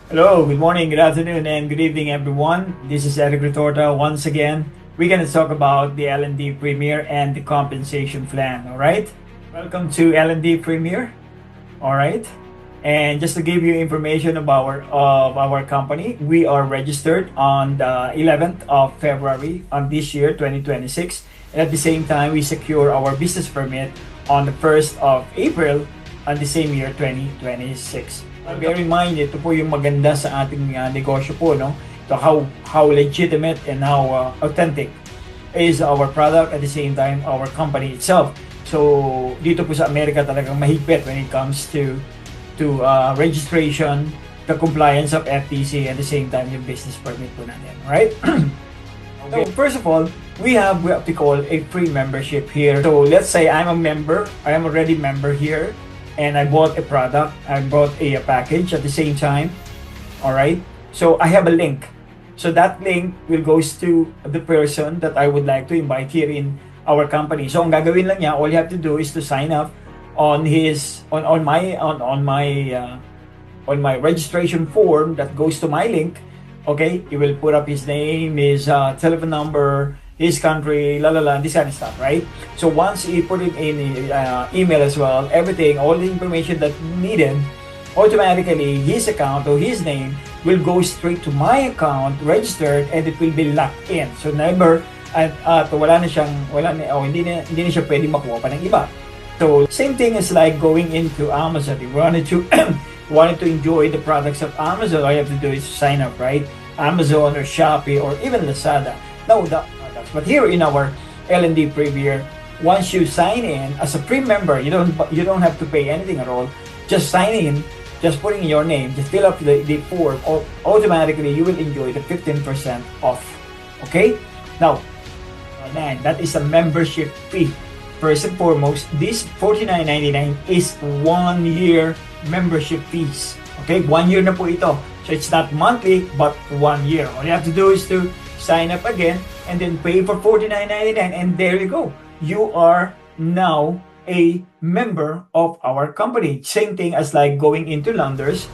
Hello, good morning, good afternoon, and good evening, everyone. This is Eric Retorta once again. We're going to talk about the L&D Premier and the compensation plan, all right? Welcome to L&D Premier, all right? And just to give you information about our company, we are registered on the 11th of February on this year, 2026. And at the same time, we secure our business permit on the 1st of April on the same year, 2026. Bear in mind, ito po yung maganda sa ating negosyo po, no? So how legitimate and how authentic is our product, at the same time our company itself. So dito po sa Amerika talagang mahigpit when it comes to registration, the compliance of FTC, at the same time yung business permit po natin, right? Okay. So first of all, we have what we call a free membership here. So let's say I'm a member, I am already member here, and I bought a product, I bought a package at the same time, all right? So I have a link. So that link will goes to the person that I would like to invite here in our company. So ang gagawin lang niya, all you have to do is to sign up on his on my registration form that goes to my link. Okay, you will put up his name, his telephone number, his country, this kind of stuff, right? So once you put it in email as well, everything, all the information that needed, automatically his account or his name will go straight to my account, registered, and it will be locked in. So never, hindi na siya pwede makuha pa ng iba. So same thing is like going into Amazon. If you wanted to enjoy the products of Amazon, all you have to do is sign up, right? Amazon or Shopee or even Lazada. Now, but here in our L&D Premier, once you sign in as a free member, you don't have to pay anything at all. Just sign in, just putting in your name, just fill up the form, automatically you will enjoy the 15% off. Okay? Now, that is a membership fee. First and foremost, this $49.99 is 1 year membership fees. Okay, 1 year na po ito. So it's not monthly, but 1 year. All you have to do is to sign up again and then pay for $49.99, and there you go. You are now a member of our company. Same thing as like going into Landers,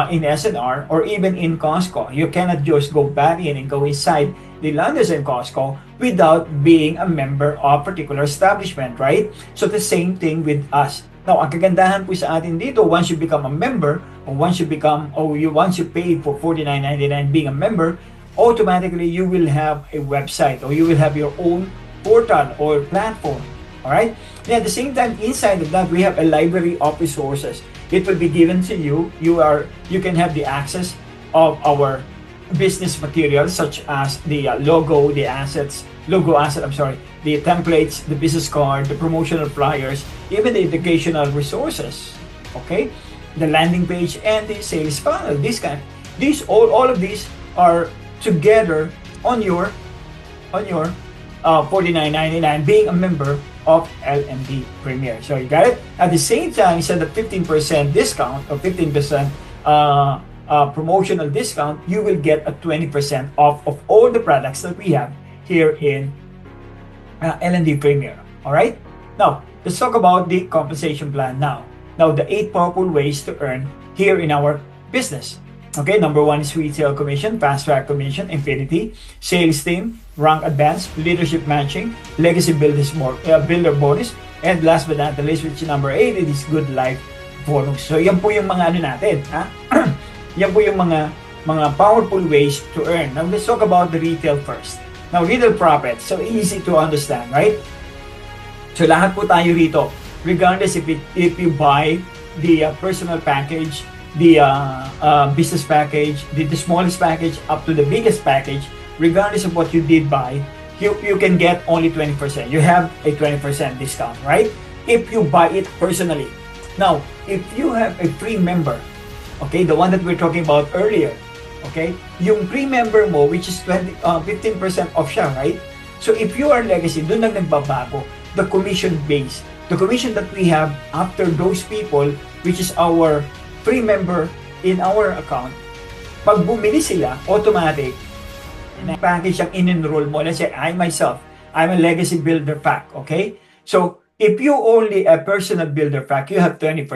in SNR, or even in Costco. You cannot just go back in and go inside the Landers and Costco without being a member of particular establishment, right? So the same thing with us. Now, ang kagandahan po sa atin dito, once you become a member, or once you pay for $49.99 being a member, automatically you will have a website, or you will have your own portal or platform. All right. And at the same time, inside of that, we have a library of resources. It will be given to you. You can have the access of our business materials, such as the logo asset, the templates, the business card, the promotional flyers, even the educational resources. Okay, the landing page and the sales funnel. All of these are together on your $49.99 being a member of L&D Premier. So you got it. At the same time, instead of 15% discount or 15% promotional discount, you will get a 20% off of all the products that we have here in L&D Premier. All right. Now let's talk about the compensation plan now. Now the 8 powerful ways to earn here in our business. Okay, number 1 is retail commission, fast track commission, infinity, sales team, rank advance, leadership matching, legacy builder bonus, and last but not the least, which is number 8, it is good life bonus. So yan po yung mga ano natin, ha? Yan po yung mga powerful ways to earn. Now let's talk about the retail first. Now retail profit, so easy to understand, right? So lahat po tayo rito, regardless if you buy the personal package, the business package, the smallest package up to the biggest package, regardless of what you did buy, you can get only 20%. You have a 20% discount, right? If you buy it personally. Now, if you have a free member, okay, the one that we're talking about earlier, okay, yung free member mo, which is 15% off siya, right? So if you are legacy, doon lang nagbabago, the commission base, the commission that we have after those people, which is our free member in our account, pag bumili sila, automatic, package ang in-enroll mo. Let's say, I'm a legacy builder pack, okay? So, if you only a personal builder pack, you have 20%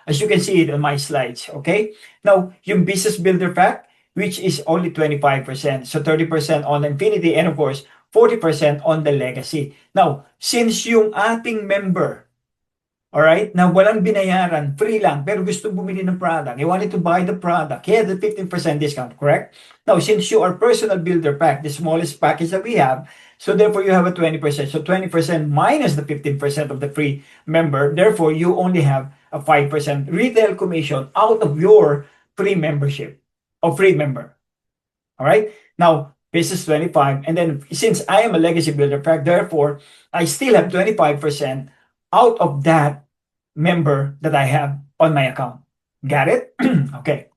as you can see it on my slides. Okay? Now, yung Business Builder Pack, which is only 25%. So 30% on Infinity and of course, 40% on the Legacy. Now, since yung ating member, alright, na walang binayaran, free lang, pero gusto bumili ng product, he wanted to buy the product, he had the 15% discount, correct? Now, since you are Personal Builder Pack, the smallest package that we have, so therefore you have a 20%. So 20% minus the 15% of the free member, therefore you only have a 5% retail commission out of your free membership, or free member. Alright? Now, business 25, and then since I am a Legacy Builder Pack, therefore, I still have 25% out of that member that I have on my account. Got it? Okay.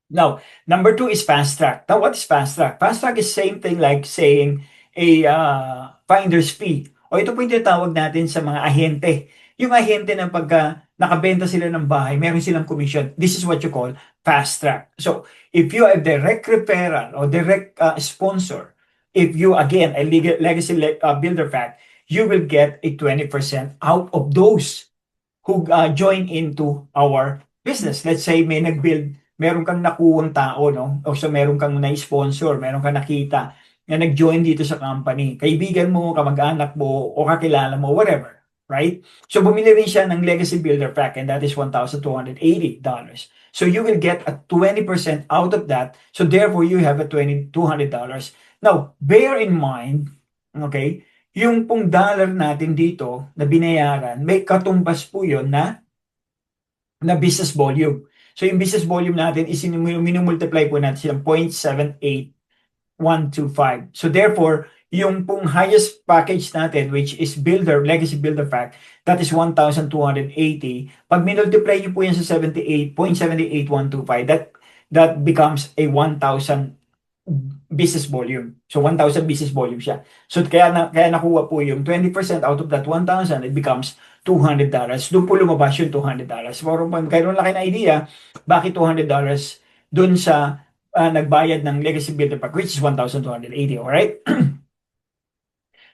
Now, number 2 is Fast Track. Now, what is Fast Track? Fast Track is same thing like saying a finder's fee. O ito po yung tinatawag natin sa mga ahente. Yung ahente na pagka nakabenta sila ng bahay, meron silang commission. This is what you call Fast Track. So, if you are direct referral or direct sponsor, if you, again, a Legacy Builder Pack, you will get a 20% out of those who join into our business. Let's say may nag-build, meron kang nakuwang tao, no? O so meron kang na-sponsor, meron kang nakita na nag-join dito sa company. Kaibigan mo, kamag-anak mo, o kakilala mo, whatever. Right? So bumili rin siya ng Legacy Builder Pack and that is $1,280. So you will get a 20% out of that. So therefore, you have a $200. Now, bear in mind, okay, yung pong dollar natin dito na binayaran, may katumbas po yun na business volume. So yung business volume natin is minumultiply po natin silang 0.78125. So therefore, yung pong highest package natin, which is Legacy Builder Pack, that is 1,280. Pag minultiply nyo po yan sa 0.78125, that becomes a 1,000 business volume. So 1,000 business volume siya. So kaya nakuha po yung 20% out of that 1,000, it becomes $200. Doon po lumabas yung $200. Pero kayo laki na idea, bakit $200 doon sa nagbayad ng Legacy Builder Pack, which is 1,280, alright?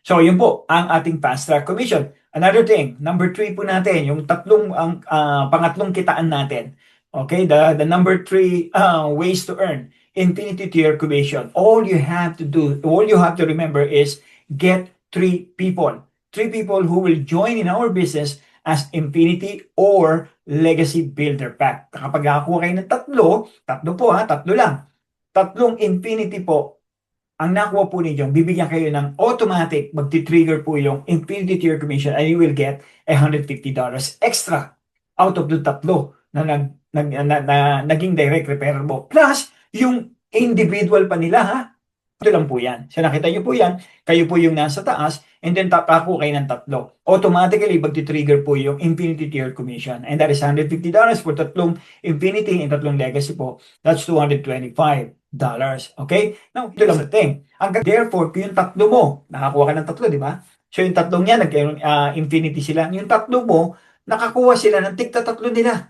So yun po ang ating Fast Track Commission. Another thing, number 3 po natin, yung pangatlong kitaan natin. Okay, the number 3 ways to earn Infinity Tier Commission. All you have to remember is get 3 people. 3 people who will join in our business as Infinity or Legacy Builder Pack. Kapag nakakuha kayo ng tatlo lang. 3 Infinity po, ang nakuha po ninyo, bibigyan kayo ng automatic, magti-trigger po yung Infinity Tier Commission and you will get $150 extra out of the 3 na naging direct referral mo. Plus, yung individual pa nila, ha? Ito lang po yan. So nakita nyo po yan, kayo po yung nasa taas, and then tatako kayo ng 3. Automatically, magti-trigger po yung Infinity Tier Commission. And that is $150 for 3 Infinity and 3 Legacy po. That's $225. Okay? Now, ito lang the thing. Therefore, yung 3 mo, nakakuha ka ng 3, di ba? So yung 3 niya, Infinity sila. Yung 3 mo, nakakuha sila ng tig-3 nila.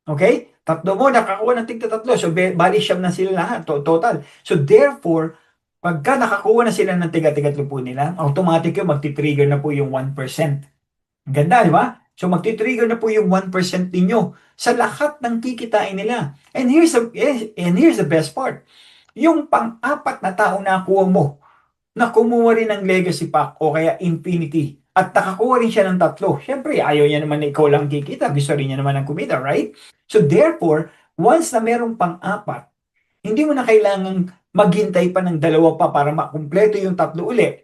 Okay? 3 mo, nakakuha ng tig-3. So, bali siyam na sila lahat, total. So, therefore, pagka nakakuha na sila ng tig-3 po nila, automatic yung magti-trigger na po yung 1%. Ang ganda, di ba? So, magti-trigger na po yung 1% ninyo sa lahat ng kikitain nila. And here's the best part. Yung pang-4 na tao na kuha mo, na kumuha rin ng Legacy Pack o kaya Infinity, at nakakuha rin siya ng 3. Siyempre, ayaw niya naman na ikaw lang kikita. Gusto rin niya naman ng kumita, right? So therefore, once na merong pang-4, hindi mo na kailangang maghintay pa ng 2 pa para makumpleto yung 3 uli.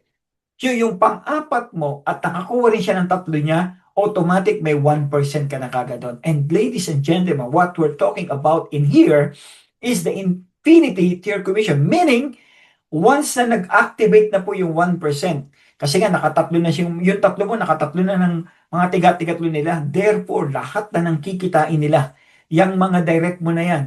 Yung pang-4 mo at nakakuha rin siya ng 3 niya, automatic may 1% ka na kagad doon. And ladies and gentlemen, what we're talking about in here is the Infinity Tier Commission. Meaning, once na nag-activate na po yung 1%, kasi nga nakatatlo na yung 3 mo, nakatatlo na ng mga tiga-tigatlo nila. Therefore, lahat na ng kikitain nila, yung mga direct mo na yan,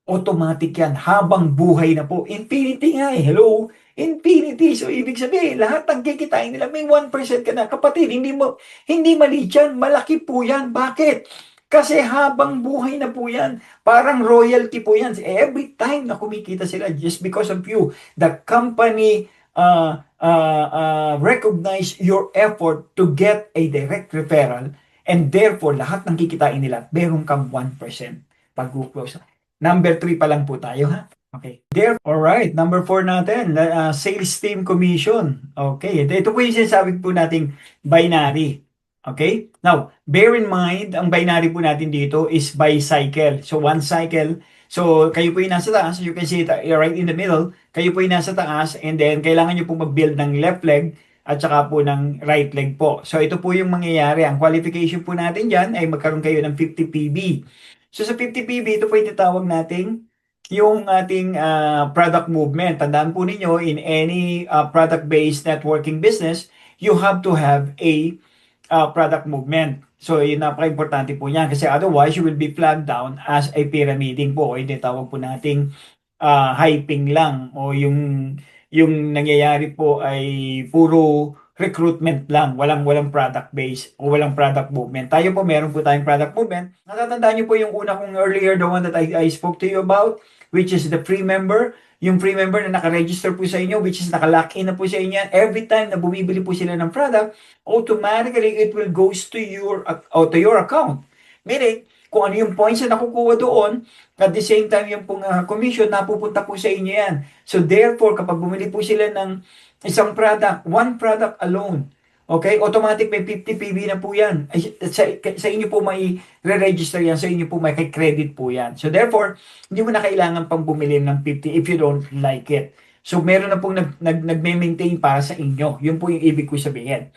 automatic yan, habang buhay na po. Infinity nga eh, hello? Infinity. So, ibig sabihin, lahat ng kikitain nila, may 1% ka na. Kapatid, hindi mali dyan, malaki po yan. Bakit? Kasi habang buhay na po yan, parang royalty po yan. Every time na kumikita sila, just because of you, the company recognize your effort to get a direct referral, And therefore, lahat ng kikitain nila, meron kang 1% pag-close. Number 3 pa lang po tayo, ha? Okay. Alright, number 4 natin, sales team commission. Okay, ito po yung sinasabi po nating binary. Okay? Now, bear in mind, ang binary po natin dito is by cycle. So, one cycle. So, kayo po yung nasa taas. You can see it right in the middle. Kayo po yung nasa taas. And then, kailangan nyo po mag-build ng left leg at saka po ng right leg po. So, ito po yung mangyayari. Ang qualification po natin dyan ay magkaroon kayo ng 50 PB. So, sa 50 PB, ito po yung tinatawag nating yung ating product movement. Tandaan po ninyo, in any product-based networking business, you have to have a product movement. So, yun napaka-importante po niyan kasi otherwise, you will be flagged down as a pyramiding po o yung tawag po nating hyping lang o yung nangyayari po ay puro recruitment lang, walang product base o walang product movement. Tayo po, meron po tayong product movement. Natatandaan niyo po yung una kong earlier, the one that I spoke to you about, which is the free member. Yung free member na naka-register po sa inyo, which is naka-lock in na po sa inyo. Every time na bumibili po sila ng product, automatically it will goes to your account. Meaning, kung ano yung points na nakukuha doon, at the same time yung pong commission, napupunta po sa inyo yan. So therefore, kapag bumili po sila ng isang product, one product alone, okay, automatic may 50 PB na po yan. Sa inyo po may re-register yan, sa inyo po may credit po yan. So therefore, hindi mo na kailangan pang bumili ng 50 if you don't like it. So meron na pong nagme-maintain para sa inyo. Yun po yung ibig ko sabihin.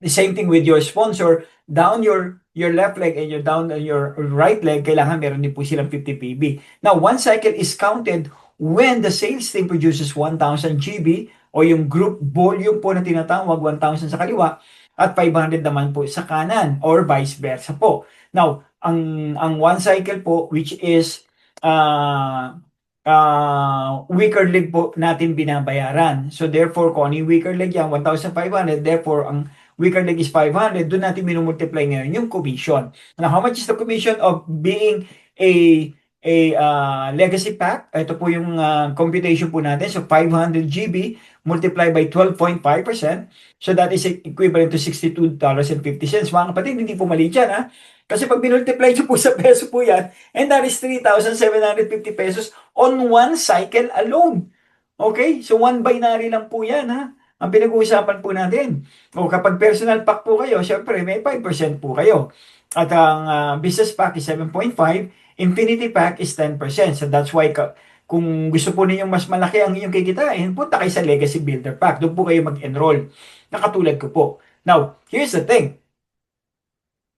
The same thing with your sponsor, down your left leg and down your right leg, kailangan meron din po silang 50 PB. Now, one cycle is counted when the sales team produces 1,000 GB o yung group volume po na tinatawag, 1,000 sa kaliwa at 500 naman po sa kanan or vice versa po. Now, ang one cycle po, which is weaker leg po natin binabayaran. So therefore, kung ano yung weaker leg yan, 1,500, therefore, ang weaker leg is 500, doon natin minumultiply ngayon yung commission. Now, how much is the commission of being a legacy pack? Ito po yung computation po natin. So, 500 GB multiplied by 12.5%. So, that is equivalent to $62.50. Mga kapatid, hindi po mali dyan, ha? Kasi pag binultiply nyo po sa peso po yan, and that is 3,750 pesos on one cycle alone. Okay? So, one binary lang po yan, ha? Ang pinag-uusapan po natin. O kapag personal pack po kayo, syempre may 5% po kayo. At ang business pack is 7.5, infinity pack is 10%. So that's why kung gusto po ninyong mas malaki ang inyong kikitain, punta kayo sa Legacy Builder Pack. Doon po kayo mag-enroll. Nakatulad ko po. Now, here's the thing.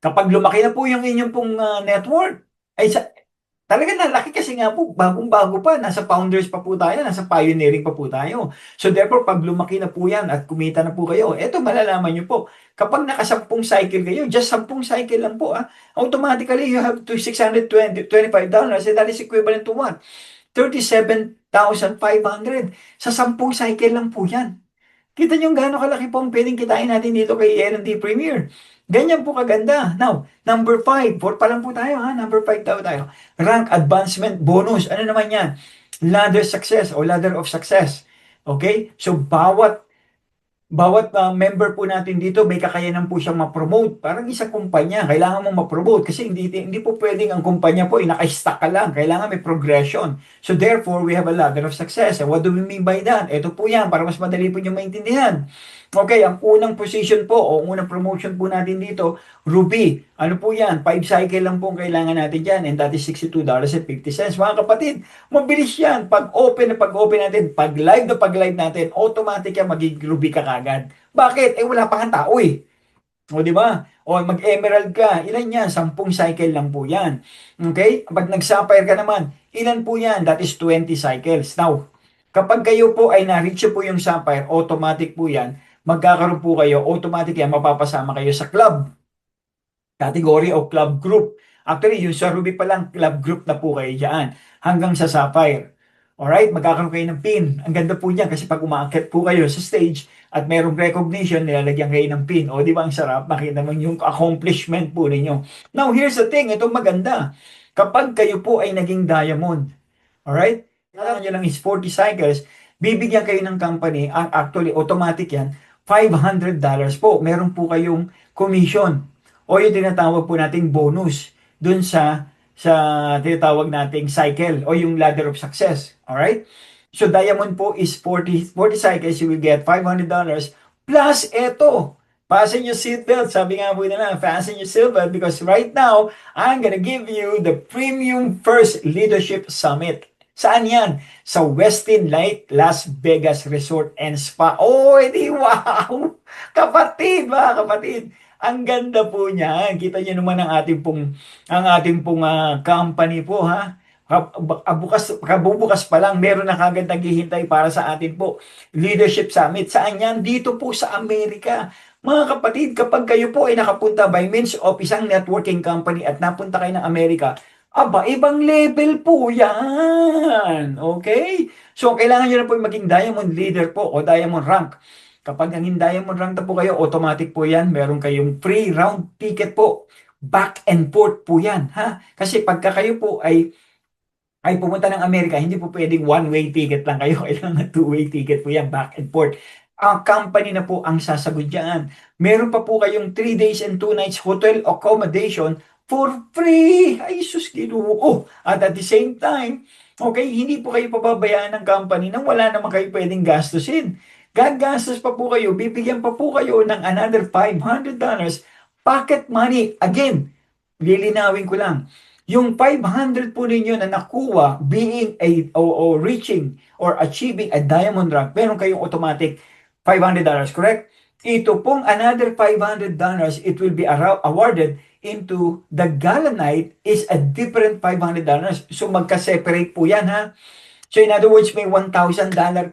Kapag lumaki na po yung inyong pong network, ay talaga nalaki kasi nga po, bagong-bago pa, nasa founders pa po tayo, nasa pioneering pa po tayo. So therefore, pag lumaki na po yan at kumita na po kayo, eto malalaman nyo po, kapag naka-10 cycle kayo, just 10 cycle lang po, automatically you have to $625 and that is equivalent to what? 37,500. Sa 10 cycle lang po yan. Kita nyo gaano kalaki po ang pwedeng kitain natin dito kay L&D Premier. Ganyan po kaganda. Now, number 5. 4 pa lang po tayo, ha? Number 5 tayo. Rank advancement bonus. Ano naman yan? Ladder success o ladder of success. Okay? So, bawat member po natin dito, may kakayanan po siyang ma-promote. Parang isang kumpanya, kailangan mong ma-promote kasi hindi po pwedeng ang kumpanya po ay naka-stack ka lang. Kailangan may progression. So therefore, we have a ladder of success. And what do we mean by that? Ito po yan, para mas madali po nyo maintindihan. Okay, ang unang position po o unang promotion po natin dito, Ruby. Ano po yan? 5 cycle lang po ang kailangan natin dyan and that is $62.50. Mga kapatid, mabilis yan. Pag-open natin, pag-live natin, automatic yan magiging Ruby ka kagad. Bakit? Wala pa kang tao eh. O di ba? O mag-emerald ka, ilan yan? 10 cycle lang po yan. Okay? Pag nag-sapphire ka naman, ilan po yan? That is 20 cycles. Now, kapag kayo po ay na-reach po yung sapphire, automatic po yan, magkakaroon po kayo, automatic yan, mapapasama kayo sa club category o club group. Actually, yung sa Ruby pa lang, club group na po kayo dyan, hanggang sa Sapphire. Alright, magkakaroon kayo ng pin. Ang ganda po niyan kasi pag umaakit po kayo sa stage at merong recognition, nilalagyan kayo ng pin. O di ba ang sarap, makita mo yung accomplishment po ninyo. Now, here's the thing, itong maganda. Kapag kayo po ay naging diamond, alright, kailangan nyo lang is 40 cycles, bibigyan kayo ng company, actually automatic yan, $500 po. Meron po kayong commission. o yung tinatawag po nating bonus dun sa tinatawag nating cycle o yung ladder of success. Alright? So diamond po is 40 cycles, you will get $500 plus eto. Fasten your seatbelt. Sabi nga po nila, fasten your seatbelt because right now, I'm gonna give you the Premium First Leadership Summit. Saan yan? Sa Westin Light Las Vegas Resort and Spa. Oh, edi wow! Kapatid, mga kapatid. Ang ganda po niya. Kita niyo naman ang ating pong company po, ha? Kabubukas pa lang, meron na kagad naghihintay para sa atin po. Leadership Summit. Saan yan? Dito po sa Amerika. Mga kapatid, kapag kayo po ay nakapunta by means of isang networking company at napunta kayo ng Amerika, aba, ibang level po yan. Okay? So, kailangan nyo na po maging diamond leader po o diamond rank. Kapag naging diamond rank na po kayo, automatic po yan. Meron kayong free round ticket po. Back and forth po yan. Ha? Kasi pagka kayo po ay pumunta ng Amerika, hindi po pwedeng one-way ticket lang kayo. Kailangan two-way ticket po yan, back and forth. Ang company na po ang sasagot dyan. Meron pa po kayong 3 days and 2 nights hotel accommodation for free. Ay, sus, Ginoo. At the same time, okay, hindi po kayo pababayaan ng company nang wala naman kayo pwedeng gastusin. Gagastos pa po kayo, bibigyan pa po kayo ng another $500 pocket money. Again, lilinawin ko lang. Yung 500 po ninyo na nakuha being o reaching or achieving a diamond rank, meron kayong automatic $500, correct? Ito pong another $500, it will be awarded into the gala night is a different $500. So magka-separate po yan, ha? So in other words, may $1,000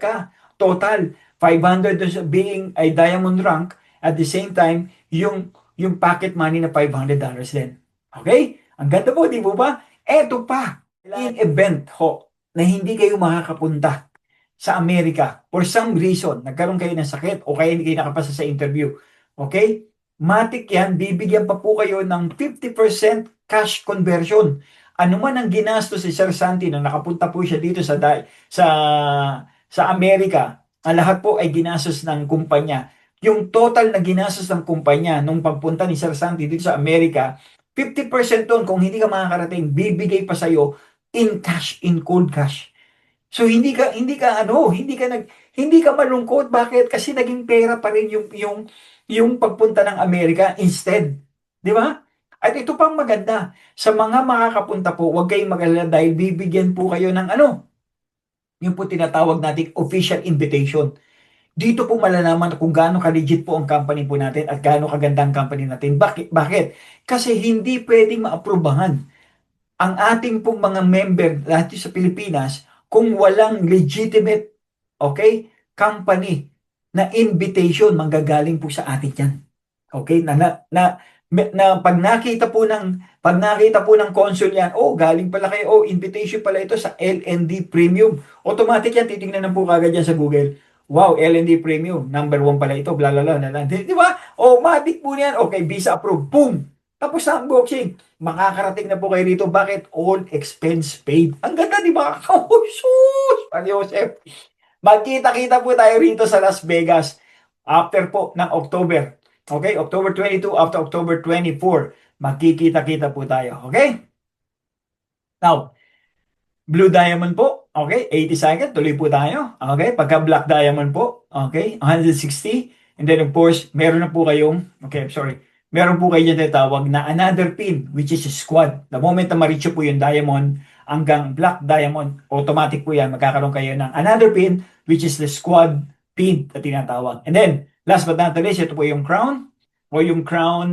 ka. Total, 500 being a diamond rank. At the same time, yung pocket money na $500 din. Okay? Ang ganda po, di po ba? Eto pa, in event ho, na hindi kayo makakapunta sa Amerika for some reason, nagkaroon kayo ng sakit o kaya hindi kayo nakapasa sa interview. Okay? Matik yan, bibigyan pa po kayo ng 50% cash conversion. Ano man ang ginastos si Sir Santi nang nakapunta po siya dito sa Amerika, ang lahat po ay ginastos ng kumpanya. Yung total na ginastos ng kumpanya nung pagpunta ni Sir Santi dito sa Amerika, 50% doon, kung hindi ka makakarating, bibigay pa sa'yo in cash, in cold cash. So hindi ka malungkot. Bakit? Kasi naging pera pa rin yung pagpunta ng Amerika instead. Di ba? At ito pang maganda, sa mga makakapunta po, huwag kayong mag-alala dahil bibigyan po kayo ng yung po tinatawag nating official invitation. Dito po malalaman kung gaano ka-legit po ang company po natin at gaano kaganda ang company natin. Bakit? Bakit? Kasi hindi pwedeng maaprubahan ang ating pong mga member dito sa Pilipinas kung walang legitimate, okay, company na invitation manggagaling po sa atin yan. Okay? Na pag nakita po ng consul yan, oh, galing pala kayo, oh, invitation pala ito sa LND Premium. Automatic yan, titingnan na po kagad yan sa Google. Wow, LND Premium, number 1 pala ito, bla bla bla. Di ba? Oh, matik po yan. Okay, visa approved. Boom! Tapos na ang boxing. Makakarating na po kayo rito. Bakit? All expense paid. Ang ganda, di ba? Oh, sus! Pag Joseph. Magkita-kita po tayo rito sa Las Vegas after po ng October. Okay? October 22 after October 24. Magkikita-kita po tayo. Okay? Now, Blue Diamond po, okay, 80 seconds, tuloy po tayo. Okay, pagka Black Diamond po, okay, 160. And then of course, meron na po kayong, okay, sorry, meron po kayo dyan tawag na another pin, which is squad. The moment na ma-reach po yung Diamond hanggang Black Diamond, automatic po yan, magkakaroon kayo ng another pin, which is the squad pin na tinatawag. And then, last but not the least, ito po yung crown, o yung crown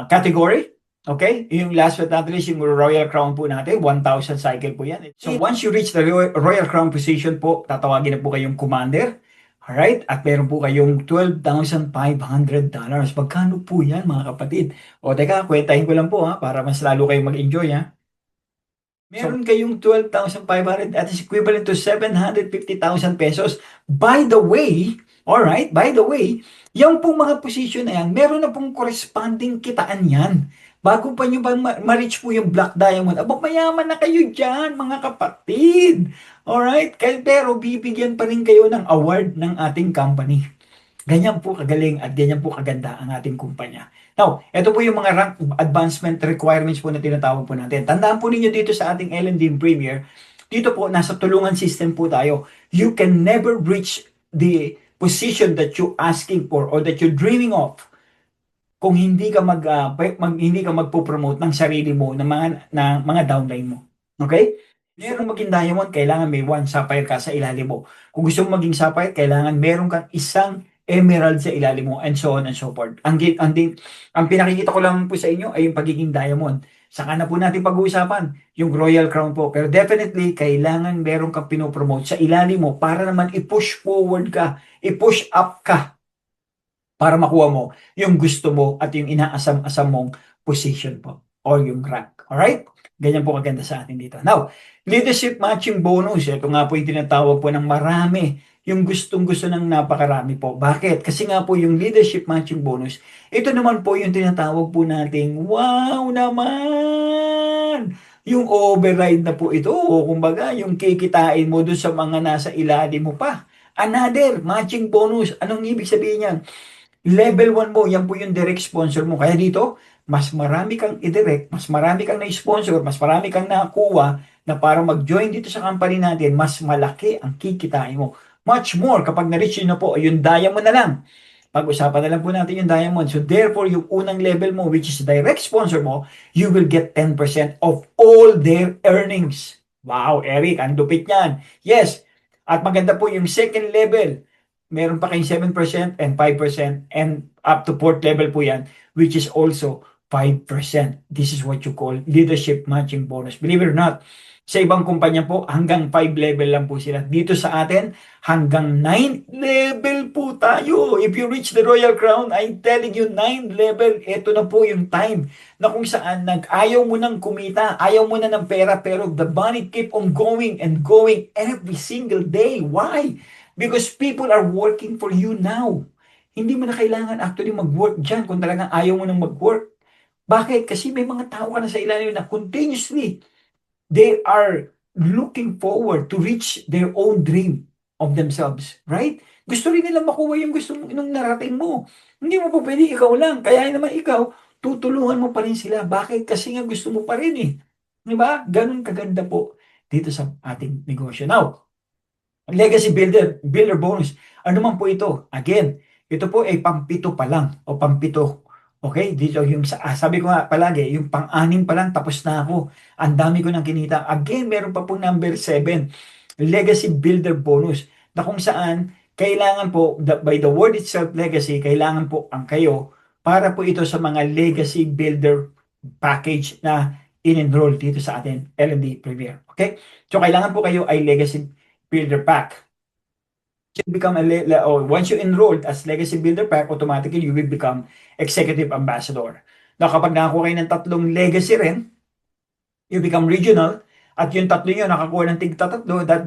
category. Okay? Yung last but not least, yung Royal Crown po natin, 1,000 cycle po yan. So once you reach the Royal Crown position po, tatawagin na po kayong commander. Alright? At meron po kayong $12,500. Magkano po yan, mga kapatid? O teka, kwentahin ko lang po para mas lalo kayong mag-enjoy Meron kayong 12,500 that is equivalent to 750,000 pesos. By the way, alright, by the way, yung pong mga position na yan, meron na pong corresponding kitaan yan. Bago pa nyo ba ma-reach po yung Black Diamond, aba, mayaman na kayo dyan, mga kapatid. Alright? Pero bibigyan pa rin kayo ng award ng ating company. Ganyan po kagaling at ganyan po kaganda ang ating kumpanya. Now, ito po yung mga rank advancement requirements po na tinatawag po natin. Tandaan po ninyo dito sa ating L&D Premier, dito po nasa tulungan system po tayo. You can never reach the position that you asking for or that you're dreaming of kung hindi ka hindi ka magpo-promote ng sarili mo ng mga downline mo. Okay? Meron maging diamond, kailangan may one sapphire ka sa ilalim mo. Kung gusto mo maging sapphire, kailangan meron kang isang emerald sa ilalim mo and so on and so forth. Ang pinakikita ko lang po sa inyo ay yung pagiging diamond. Saka na po natin pag-uusapan yung Royal Crown po. Pero definitely, kailangan meron kang pinopromote sa ilalim mo para naman i-push forward ka, i-push up ka para makuha mo yung gusto mo at yung inaasam-asam mong position po or yung rank. Alright? Ganyan po kaganda sa atin dito. Now, leadership matching bonus. Ito nga po yung tinatawag po ng marami. Yung gustong-gusto ng napakarami po. Bakit? Kasi nga po yung leadership matching bonus, ito naman po yung tinatawag po nating, wow naman! Yung override na po ito. Kumbaga, yung kikitain mo dun sa mga nasa ilalim mo pa. Another matching bonus. Anong ibig sabihin yan? Level 1 mo, yan po yung direct sponsor mo. Kaya dito, mas marami kang i-direct, mas marami kang na-sponsor, mas marami kang nakuha na para mag-join dito sa company natin, mas malaki ang kikitain mo. Much more kapag na-reach yun na po, yung diamond na lang. Pag-usapan na lang po natin yung diamond. So therefore, yung unang level mo, which is direct sponsor mo, you will get 10% of all their earnings. Wow, Eric, ang dupit niyan. Yes, at maganda po yung second level, meron pa kayong 7% and 5% and up to fourth level po yan, which is also 5%. This is what you call leadership matching bonus. Believe it or not, sa ibang kumpanya po, hanggang 5 level lang po sila. Dito sa atin, hanggang 9 level po tayo. If you reach the Royal Crown, I'm telling you, 9 level, ito na po yung time na kung saan ayaw mo nang kumita, ayaw mo na ng pera, pero the money keep on going and going every single day. Why? Because people are working for you now. Hindi mo na kailangan actually mag-work dyan kung talagang ayaw mo nang mag-work. Bakit? Kasi may mga tao ka na sa ilalim na continuously they are looking forward to reach their own dream of themselves. Right? Gusto rin nila makuha yung gusto nung narating mo. Hindi mo po pwede ikaw lang. Kaya naman ikaw, tutulungan mo pa rin sila. Bakit? Kasi nga gusto mo pa rin eh. Diba? Ganun kaganda po dito sa ating negosyo. Now, legacy builder bonus. Ano man po ito? Again, ito po ay pampito pa lang o pampito. Okay? Dito yung sabi ko nga palagi, yung pang-anim pa lang tapos na ako. Ang dami ko nang kinita. Again, meron pa po number 7, legacy builder bonus na kung saan kailangan po by the word itself legacy, kailangan po ang kayo para po ito sa mga legacy builder package na in-enroll dito sa atin, L&D Premier. Okay? So kailangan po kayo ay legacy builder pack. You become once you enrolled as legacy builder pack, automatically you will become executive ambassador. Now, kapag nakakuha kayo ng 3 legacy rin, you become regional, at yung 3 nyo nakakuha ng tig-tatlo, that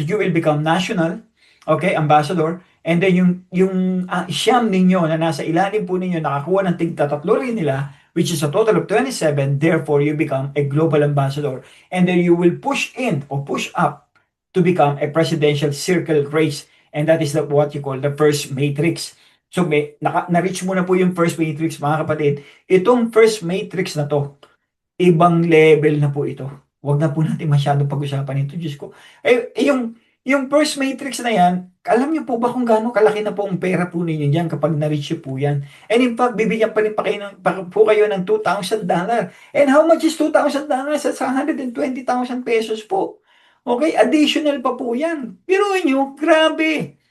you will become national, okay, ambassador, and then yung siyam ninyo na nasa ilalim po ninyo nakakuha ng tig-3 rin nila, which is a total of 27, therefore you become a global ambassador, and then you will push in or push up to become a presidential circle race. And that is what you call the first matrix. So, na-reach mo na po yung first matrix, mga kapatid. Itong first matrix na to, ibang level na po ito. Huwag na po natin masyadong pag-usapan ito, Diyos ko. Yung first matrix na yan, alam niyo po ba kung gaano kalaki na po ang pera po ninyo yan kapag na-reach po yan? And in fact, bibigyan pa rin po kayo ng $2,000. And how much is $2,000? That's 120,000 pesos po. Okay, additional pa po yan. Pero nyo, grabe.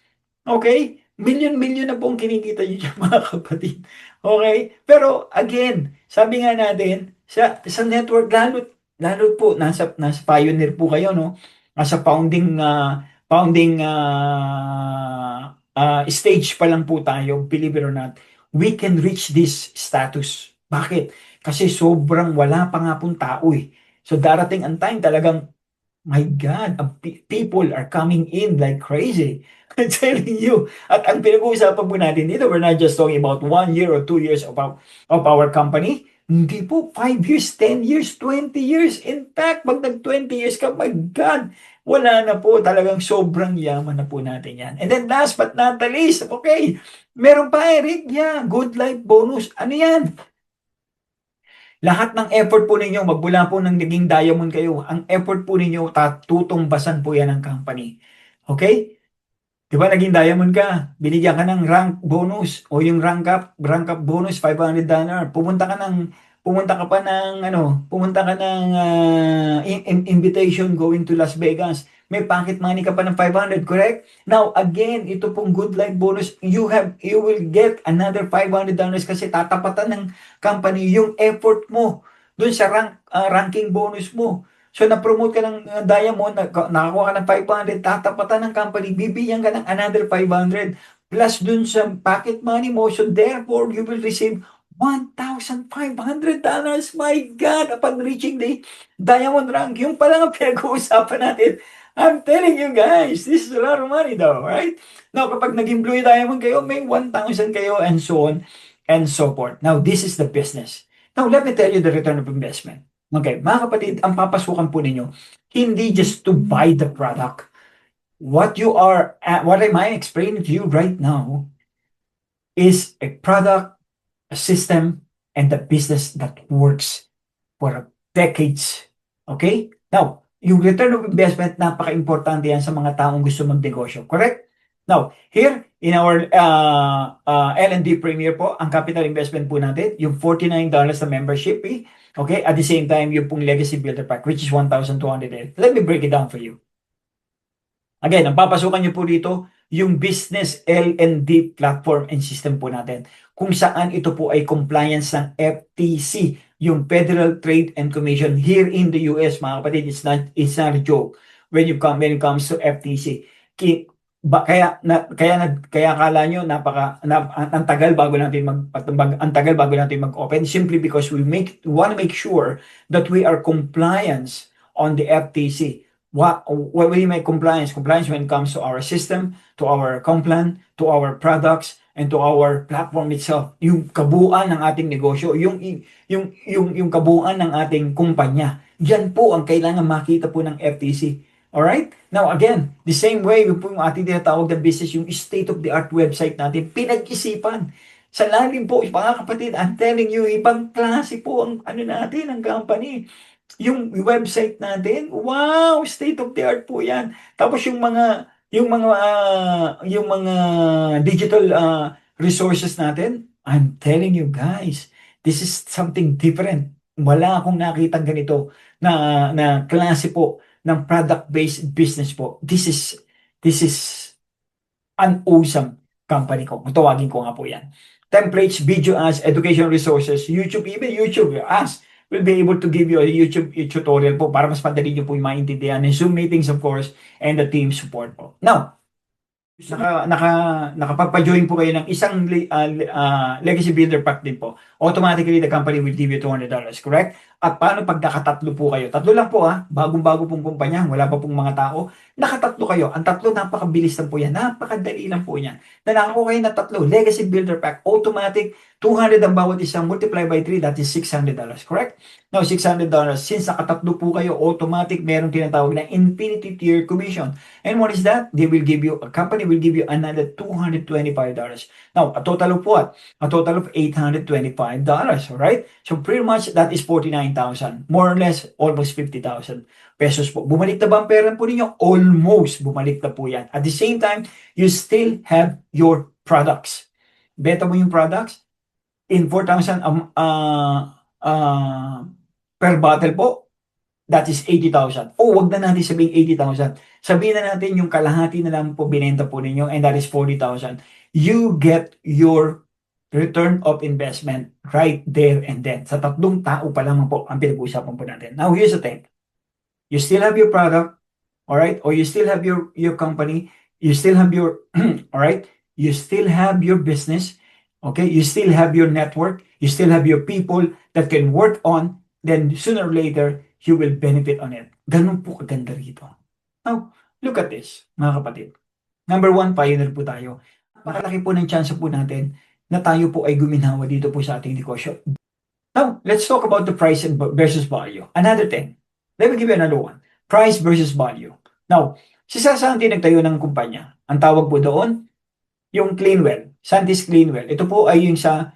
Okay, milyon-milyon na pong kinikita nyo dyan, mga kapatid. Okay, pero again, sabi nga natin, sa network, lalo po, nasa pioneer po kayo, no? Nasa founding stage pa lang po tayo, believe it or not, we can reach this status. Bakit? Kasi sobrang wala pa nga pong tao eh. So darating ang time talagang, my God, people are coming in like crazy. I'm telling you. At ang pinag-uusapan po natin dito, we're not just talking about 1 year or 2 years of our company. Hindi po, 5 years, 10 years, 20 years. In fact, pag nag-20 years ka, my God, wala na po, talagang sobrang yaman na po natin yan. And then last but not the least, okay, meron pa Eric, yeah, good life bonus. Ano yan? Lahat ng effort po ninyo, magmula po ng naging diamond kayo, ang effort po ninyo, tutumbasan po yan ng company. Okay? Di ba naging diamond ka, binigyan ka ng rank bonus o yung rank up bonus $500. Pumunta ka pa ng pumunta ka ng invitation going to Las Vegas. May pocket money ka pa ng 500, correct? Now, again, ito pong good life bonus, you will get another $500 kasi tatapatan ng company yung effort mo dun sa ranking bonus mo. So, na-promote ka ng diamond, nakakuha ka ng 500, tatapatan ng company, bibigyan ka ng another 500 plus dun sa pocket money mo. So, therefore, you will receive $1,500. My God! Upon reaching the diamond rank, yung pala ang pinag-uusapan natin. I'm telling you guys, this is a lot of money though, right? Now, kapag naging blue diamond kayo, may 1,000 kayo and so on and so forth. Now, this is the business. Now, let me tell you the return of investment. Okay, mga kapatid, ang papasukan po ninyo, hindi just to buy the product. What am I explaining to you right now is a product, a system, and the business that works for decades. Okay? Now, yung return of investment, napaka-importante yan sa mga taong gusto magnegosyo. Correct? Now, here in our L&D Premier po, ang capital investment po natin, yung $49 na membership fee, okay? At the same time, yung pong Legacy Builder Pack, which is 1,200. Let me break it down for you. Again, ang papasukan nyo po dito, yung business L&D platform and system po natin. Kung saan ito po ay compliance ng FTC, yung Federal Trade and Commission here in the US, mga kapatid, it's not a joke when it comes to FTC. Kaya akala nyo ang tagal bago natin mag-open simply because we want to make sure that we are compliance on the FTC. What we make compliance when it comes to our system, to our complan, to our products, and to our platform itself. Yung kabuuan ng ating negosyo, yung kabuuan ng ating kumpanya. Yan po ang kailangan makita po ng FTC. Alright? Now again, the same way yung po yung ating tinatawag na business, yung state-of-the-art website natin, pinag-isipan. Sa lalim po, mga kapatid, I'm telling you, ibang klase po ang natin, ang company. Yung website natin, wow, state of the art po 'yan. Tapos yung mga digital resources natin, I'm telling you guys, this is something different. Wala akong nakitang ganito na klase po ng product-based business po. This is an awesome company ko. Tawagin ko nga po 'yan. Templates, video ads, education resources, YouTube, even YouTube ads will be able to give you a YouTube tutorial po para mas madali nyo po yung maintindihan ng Zoom meetings, of course, and the team support po. Now, nakapagpa-join po kayo ng isang Legacy Builder Pack din po, automatically the company will give you $200, correct? At paano pag nakatatlo po kayo? Tatlo lang po bagong-bago pong kumpanya, wala pa pong mga tao, nakatatlo kayo. Ang tatlo, napakabilis lang po yan, napakadali lang po yan. Na nakakuha kayo na tatlo, Legacy Builder Pack, automatic, 200 ang bawat isang, multiply by 3, that is $600, correct? Now, $600, since nakatatlo po kayo, automatic, meron tinatawag na Infinity Tier Commission. And what is that? A company will give you another $225. Now, a total of what? A total of $825, alright? So, pretty much, that is 49,000. More or less, almost 50,000 pesos po. Bumalik na ba ang pera po ninyo? Almost bumalik na po yan. At the same time, you still have your products. Beta mo yung products in 4,000 per bottle po, that is 80,000. O, wag na natin sabihin 80,000. Sabihin na natin yung kalahati na lang po binenta po ninyo, and that is 40,000. You get your return of investment right there and then. Sa tatlong tao pa lang po ang pinag-uusapan po natin. Now, here's the thing. You still have your product, all right? Or you still have your company. You still have your, all right? You still have your business. Okay? You still have your network. You still have your people that can work on. Then sooner or later, you will benefit on it. Ganun po kaganda rito. Now, look at this, mga kapatid. Number one, pioneer po tayo. Makalaki po ng chance po natin na tayo po ay guminawa dito po sa ating negosyo. Now, let's talk about the price versus value. Another thing. Let me give you another one. Price versus value. Now, si Sir Santi nagtayo ng kumpanya. Ang tawag po doon, yung Cleanwell, Santis Cleanwell. Ito po ay yung sa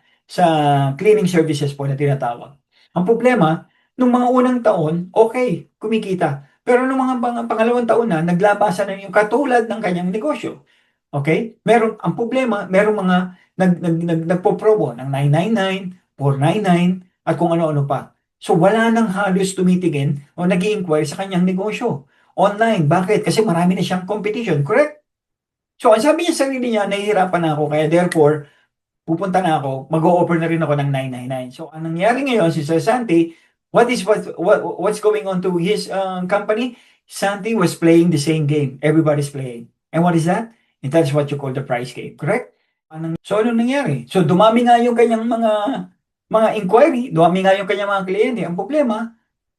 cleaning services po na tinatawag. Ang problema, nung mga unang taon, okay, kumikita. Pero nung mga pangalawang taon na, naglabasan na yung katulad ng kanyang negosyo. Okay? Ang problema, merong mga nagpo-promo ng 999, 499, at kung ano-ano pa. So wala nang halos tumitingin o nag-i-inquire sa kanyang negosyo. Online. Bakit? Kasi marami na siyang competition. Correct? So ang sabi niya sa sarili niya, nahihirapan na ako. Kaya therefore, pupunta na ako, mag-o-offer na rin ako ng 999. So, ang nangyari ngayon, si Sir Santi, what's going on to his company? Santi was playing the same game. Everybody's playing. And what is that? And that's what you call the price game. Correct? So, ano nangyari? So, dumami nga yung kanyang mga inquiry, dumami nga yung kanyang mga kliyente. Ang problema,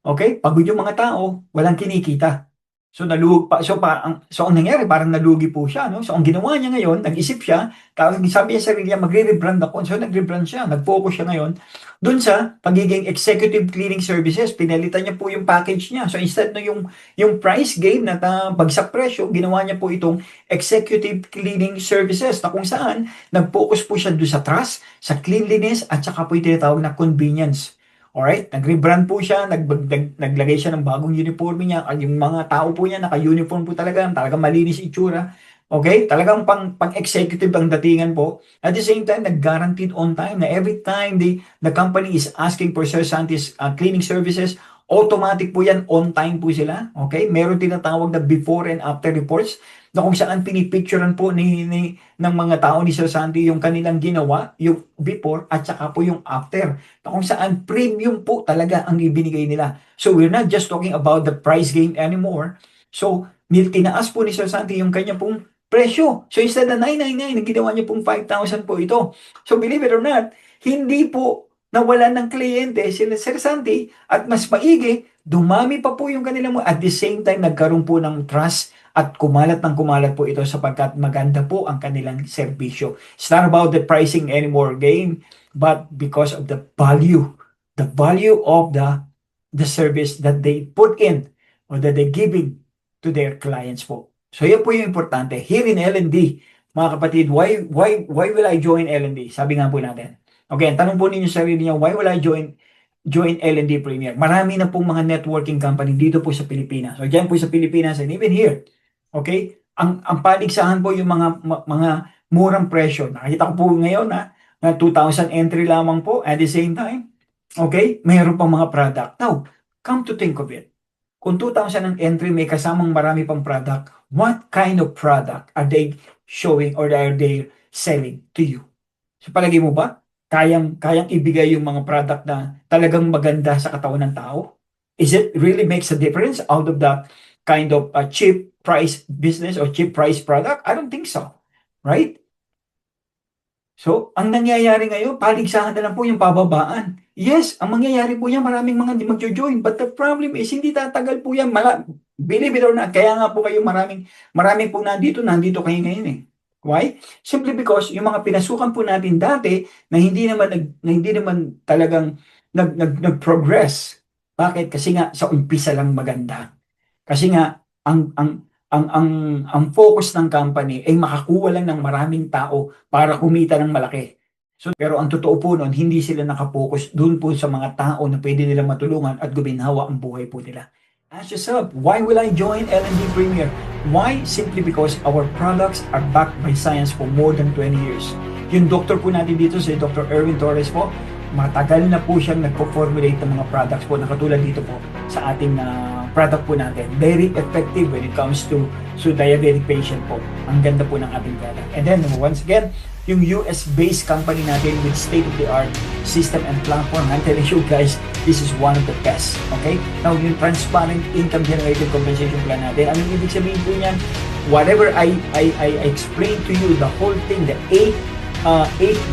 okay, pagod yung mga tao, walang kinikita. So ang nangyari parang nalugi po siya, no? So ang ginawa niya ngayon, nag-isip siya, tapos sabi niya sa sarili niya, magre-rebrand ako. So nag-rebrand siya, nag-focus siya ngayon dun sa pagiging executive cleaning services. Pinalitan niya po yung package niya. So instead no yung price game na bagsak presyo, ginawa niya po itong executive cleaning services na kung saan nag-focus po siya dun sa trust, sa cleanliness at saka po yung tinatawag na convenience. Alright, nag-rebrand po siya, naglagay siya ng bagong uniforme niya. Yung mga tao po niya, naka-uniform po talagang malinis itsura. Okay, talagang pang-executive ang datingan po. At the same time, nag-guaranteed on time na every time the company is asking for Sir Santi's cleaning services, automatic po yan, on time po sila. Okay, meron tinatawag na before and after reports na kung saan pinipicturean po ng mga tao ni Sir Santi yung kanilang ginawa, yung before at saka po yung after. Na kung saan premium po talaga ang ibinigay nila. So we're not just talking about the price game anymore. So tinaas po ni Sir Santi yung kanya pong presyo. So instead na 999, ginawa niya pong 5,000 po ito. So believe it or not, hindi po nawalan ng kliyente sila Sir Santi at mas maigi, dumami pa po yung kanilang at the same time nagkaroon po ng trust at kumalat ng kumalat po ito sapagkat maganda po ang kanilang serbisyo. It's not about the pricing anymore game, but because of the value of the service that they put in or that they giving to their clients po. So yan po yung importante. Here in L&D, mga kapatid, why will I join L&D? Sabi nga po natin. Okay, tanong po ninyo sa sarili niyo, why will I join L&D Premier? Marami na pong mga networking company dito po sa Pilipinas. So dyan po sa Pilipinas and even here. Okay? Ang paligsahan po yung mga murang presyo. Nakita ko po ngayon na 2,000 entry lamang po at the same time. Okay? Mayroon pang mga product. Now, come to think of it. Kung 2,000 ang entry, may kasamang marami pang product, what kind of product are they showing or are they selling to you? So palagi mo ba, kayang ibigay yung mga product na talagang maganda sa katawan ng tao? Is it really makes a difference out of the kind of cheap price business or cheap price product? I don't think so. Right? So, ang nangyayari ngayon, paligsahan na lang po yung pababaan. Yes, ang mangyayari po yan, maraming mga hindi magjo-join. But the problem is, hindi tatagal po yan. Believe it or not, kaya nga po kayo maraming po nandito kayo ngayon eh. Why? Simply because yung mga pinasukan po natin dati na hindi naman talagang nag-progress. Bakit? Kasi nga sa umpisa lang maganda. Kasi nga ang focus ng company ay makakuha lang ng maraming tao para kumita ng malaki. So, pero ang totoo po noon, hindi sila nakapokus doon po sa mga tao na pwede nilang matulungan at guminhawa ang buhay po nila. Ask yourself, why will I join L&D Premier? Why? Simply because our products are backed by science for more than 20 years. Yung doctor po natin dito, si Dr. Erwin Torres po, matagal na po siyang nagpo-formulate ng mga products po na katulad dito po sa ating product po natin. Very effective when it comes to diabetic patient po. Ang ganda po ng ating product. And then, once again, yung US-based company natin with state-of-the-art system and platform. I'm telling you guys, this is one of the best. Okay? Now, yung transparent income generated compensation plan natin, anong ibig sabihin po niyan? Whatever I explained to you, the whole thing, the 8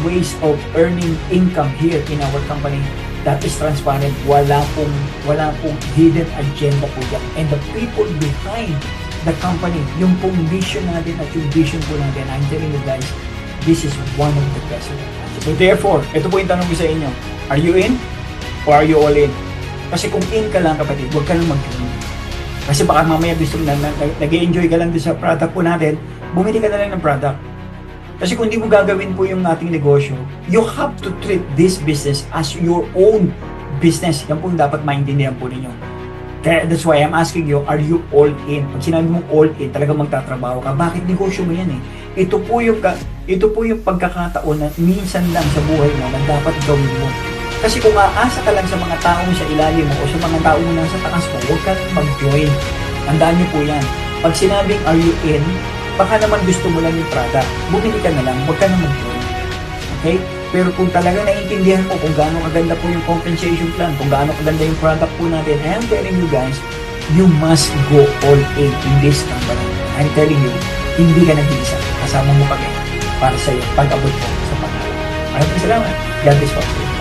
ways of earning income here in our company, that is transparent. Wala pong hidden agenda po yan. And the people behind the company, yung pong vision natin at yung vision po natin, I'm telling you guys, this is one of the best. So therefore, ito po yung tanong ko sa inyo. Are you in? Or are you all in? Kasi kung in ka lang kapatid, huwag ka nang mag-in. Kasi baka mamaya gusto mo nag-enjoy ka lang din sa product po natin, bumili ka na lang ng product. Kasi kung di mo gagawin po yung ating negosyo, you have to treat this business as your own business. Yan po yung dapat maintindihan po ninyo. Kaya that's why I'm asking you, are you all in? Pag sinabi mong all in, talagang magtatrabaho ka. Bakit negosyo mo yan eh? Ito po yung pagkakataon na minsan lang sa buhay mo na dapat gawin mo. Kasi kung aasa ka lang sa mga taong sa ilalim mo o sa mga taong nasa taas mo, huwag ka nang mag-join. Tandaan niyo po yan. Pag sinabing are you in, baka naman gusto mo lang yung product. Bumili ka na lang, huwag ka nang mag-join. Okay? Pero kung talaga naiintindihan mo kung gaano kaganda po yung compensation plan, kung gaano kaganda yung product po natin, I am telling you guys, you must go all in this company. I'm telling you, hindi ka nag-iisa. Kasama mo kami para sa iyo pag-abot mo sa pangalan. Maraming salamat. God bless you.